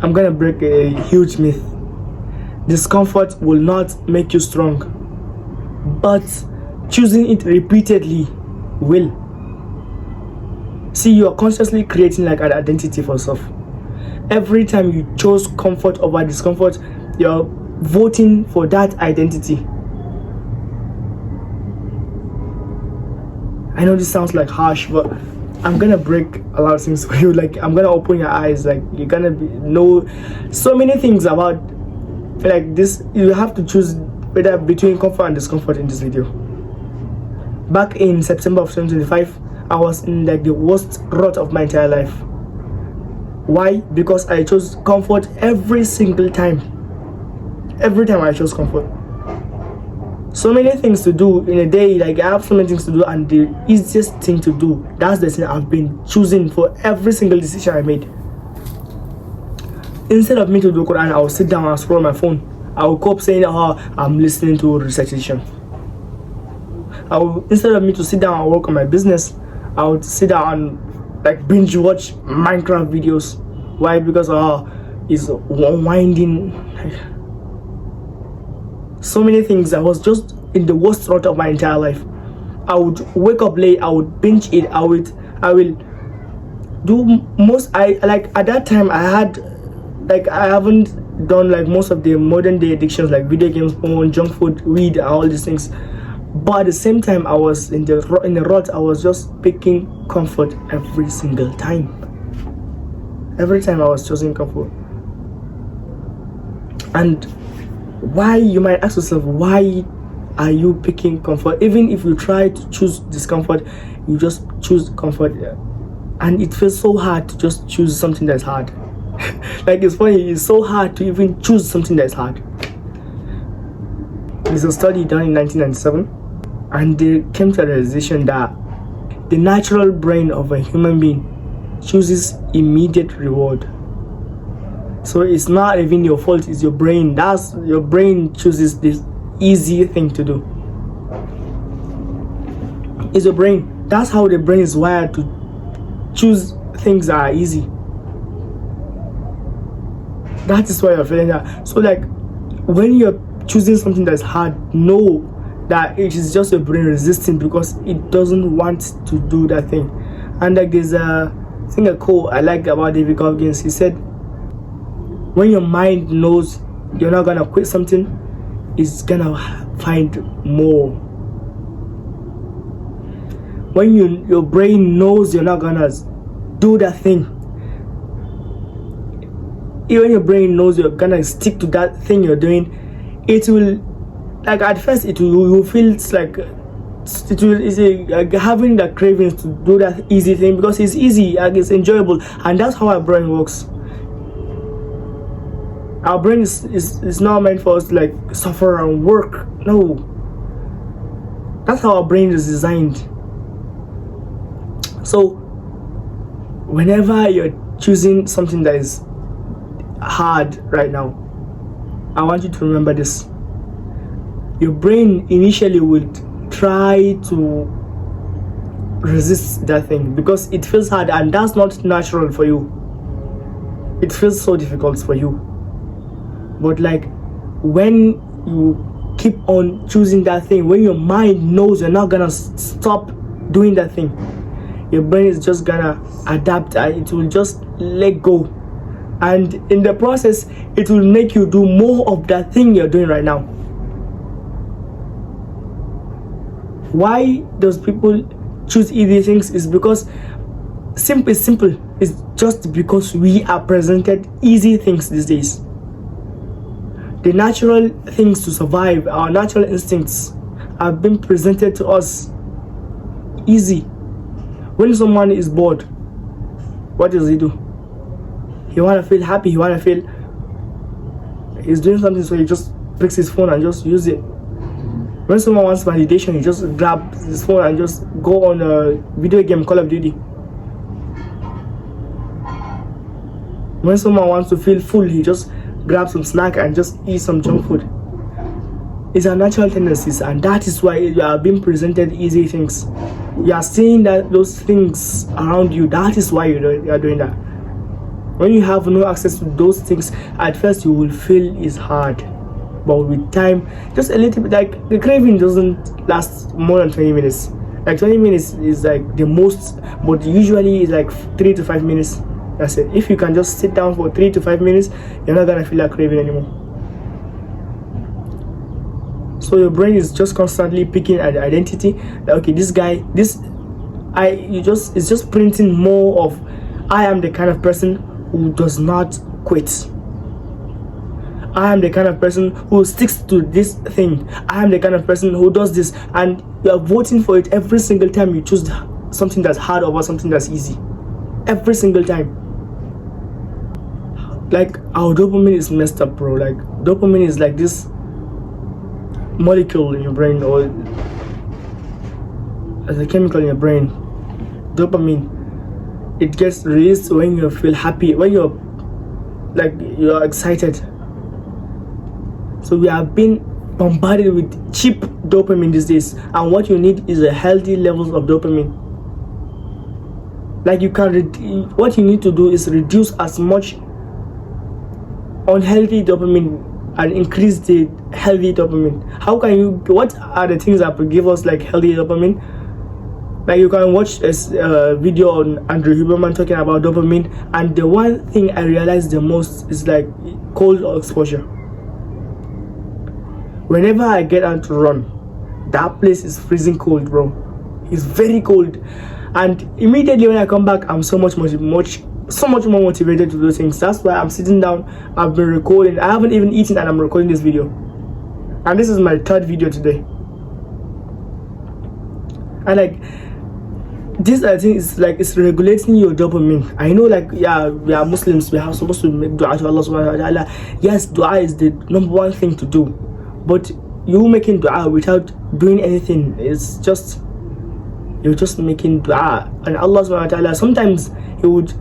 I'm gonna break a huge myth. Discomfort will not make you strong, but choosing it repeatedly will. See, you are consciously creating like an identity for yourself. Every time you chose comfort over discomfort, you're voting for that identity. I know this sounds like harsh, but I'm gonna break a lot of things for you. Like, I'm gonna open your eyes. Like, you're gonna know so many things about like this. You have to choose whether between comfort and discomfort in this video. Back in September of 2025, I was in like the worst rut of my entire life. Why? Because I chose comfort every single time. Every time I chose comfort. So many things to do in a day. Like, I have so many things to do, and the easiest thing to do, that's the thing I've been choosing for every single decision I made. Instead of me to do Qur'an, I will sit down and scroll my phone. I will cope saying, oh, I'm listening to recitation. Instead of me to sit down and work on my business, I would sit down and like binge watch Minecraft videos. Why? Because it's unwinding. So many things. I was just in the worst rut of my entire life. I would wake up late. I would binge it. I will do most. At that time I haven't done like most of the modern day addictions like video games, porn, junk food, weed, and all these things. But at the same time, I was in the rut. I was just picking comfort every single time. Every time I was choosing comfort. And why, you might ask yourself, why are you picking comfort? Even if you try to choose discomfort, you just choose comfort, and it feels so hard to just choose something that's hard. Like, it's funny, it's so hard to even choose something that's hard. There's a study done in 1997, and they came to the realization that the natural brain of a human being chooses immediate reward. So it's not even your fault, it's your brain. That's your brain chooses this easy thing to do. It's your brain. That's how the brain is wired, to choose things that are easy. That is why you're feeling that. So like, when you're choosing something that's hard, know that it is just your brain resisting because it doesn't want to do that thing. And like, there's a thing, a quote I like about David Goggins. He said, when your mind knows you're not gonna quit something, it's gonna find more. When your brain knows you're not gonna do that thing, even your brain knows you're gonna stick to that thing you're doing, it will, like, at first you will feel like having that cravings to do that easy thing because it's easy, like, it's enjoyable. And that's how our brain works. Our brain is not meant for us to like suffer and work. No, that's how our brain is designed. So whenever you're choosing something that is hard right now, I want you to remember this. Your brain initially would try to resist that thing because it feels hard, and that's not natural for you. It feels so difficult for you. But like, when you keep on choosing that thing, when your mind knows you're not gonna stop doing that thing, your brain is just gonna adapt and it will just let go. And in the process, it will make you do more of that thing you're doing right now. Why does people choose easy things? Is because simple. It's just because we are presented easy things these days. The natural things to survive, our natural instincts, have been presented to us easy. When someone is bored, what does he do? He want to feel happy, he want to feel he's doing something, so he just picks his phone and just use it. When someone wants validation, he just grabs his phone and just go on a video game, Call of Duty. When someone wants to feel full, he just grab some snack and just eat some junk food. It's our natural tendencies, and that is why you are being presented easy things. You are seeing that those things around you. That is why you are doing that. When you have no access to those things, at first you will feel it's hard, but with time, just a little bit, like the craving doesn't last more than 20 minutes. Like 20 minutes is like the most, but usually it's like 3 to 5 minutes. That's it. If you can just sit down for 3 to 5 minutes, you're not gonna feel like craving anymore. So your brain is just constantly picking at the identity that, okay, this guy, it's just printing more of, I am the kind of person who does not quit. I am the kind of person who sticks to this thing. I am the kind of person who does this, and you are voting for it every single time you choose something that's hard over something that's easy. Every single time. Like, our dopamine is messed up, bro. Like, dopamine is like this molecule in your brain, or as a chemical in your brain. Dopamine, it gets released when you feel happy, when you're excited. So we have been bombarded with cheap dopamine these days, and what you need is a healthy levels of dopamine. Like, you can what you need to do is reduce as much unhealthy dopamine and increase the healthy dopamine. How can you, what are the things that will give us like healthy dopamine? Like, you can watch a video on Andrew Huberman talking about dopamine, and the one thing I realized the most is like cold exposure. Whenever I get out to run, that place is freezing cold, bro. It's very cold, and immediately when I come back, I'm so much more motivated to do things. That's why I'm sitting down. I've been recording. I haven't even eaten, and I'm recording this video. And this is my third video today. And like, this I think is like, it's regulating your dopamine. I know, like, yeah, we are Muslims. We are supposed to make dua to Allah subhanahu wa ta'ala. Yes, dua is the number one thing to do. But you making dua without doing anything is just, you're just making dua. And Allah subhanahu wa ta'ala, sometimes He would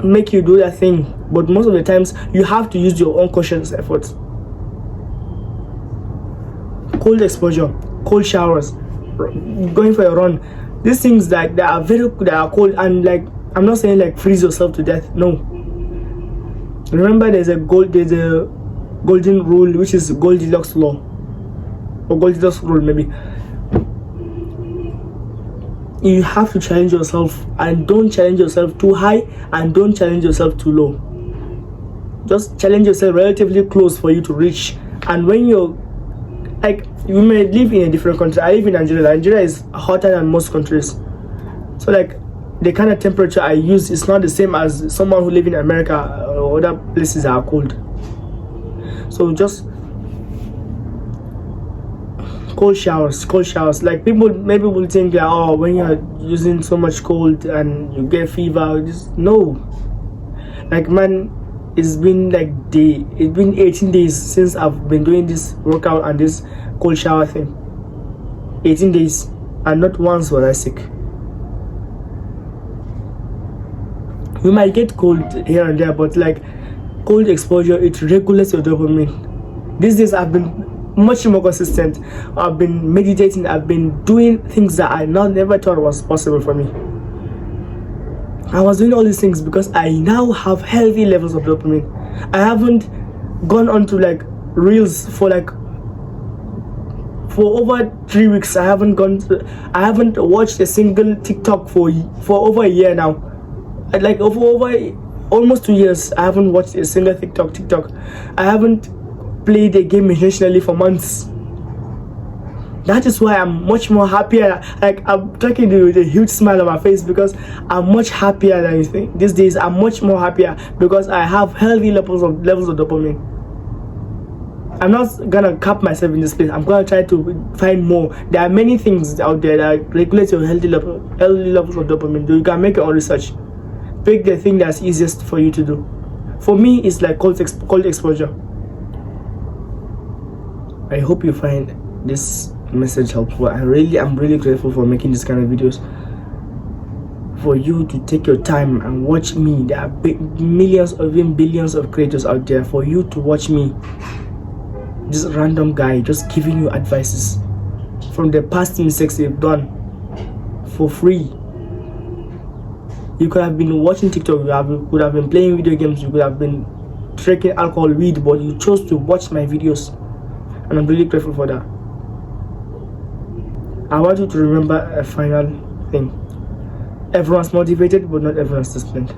make you do that thing, but most of the times you have to use your own conscious efforts. Cold exposure, cold showers, going for a run, these things that are cold, and like, I'm not saying like freeze yourself to death, no. Remember, there's a golden rule, which is Goldilocks law, or Goldilocks rule maybe. You have to challenge yourself, and don't challenge yourself too high, and don't challenge yourself too low. Just challenge yourself relatively close for you to reach. And when you're like, you may live in a different country. I live in Nigeria. Nigeria is hotter than most countries, so like the kind of temperature I use is not the same as someone who live in America or other places that are cold. So just cold showers. Like, people maybe will think that, oh, when you're using so much cold and you get fever, just no. Like, man, it's been 18 days since I've been doing this workout and this cold shower thing. 18 days, and not once was I sick. You might get cold here and there, but like, cold exposure, it regulates your dopamine. These days I've been much more consistent. I've been meditating. I've been doing things that I never thought was possible for me. I was doing all these things because I now have healthy levels of dopamine. I haven't gone on to like reels for over 3 weeks. I haven't watched a single TikTok for over a year now. Like, over almost 2 years, I haven't watched a single TikTok. I haven't played a game intentionally for months. That is why I'm much more happier. Like, I'm talking to you with a huge smile on my face, because I'm much happier than you think. These days I'm much more happier because I have healthy levels of dopamine. I'm not gonna cap myself in this place. I'm gonna try to find more. There are many things out there that regulate your healthy levels of dopamine. You can make your own research. Pick the thing that's easiest for you to do. For me, it's like cold exposure. I hope you find this message helpful. I'm really grateful for making this kind of videos. For you to take your time and watch me. There are millions or even billions of creators out there. For you to watch me, this random guy just giving you advices from the past mistakes they've done for free. You could have been watching TikTok, could have been playing video games, you could have been drinking alcohol, weed, but you chose to watch my videos, and I'm really grateful for that. I want you to remember a final thing. Everyone's motivated, but not everyone's disciplined.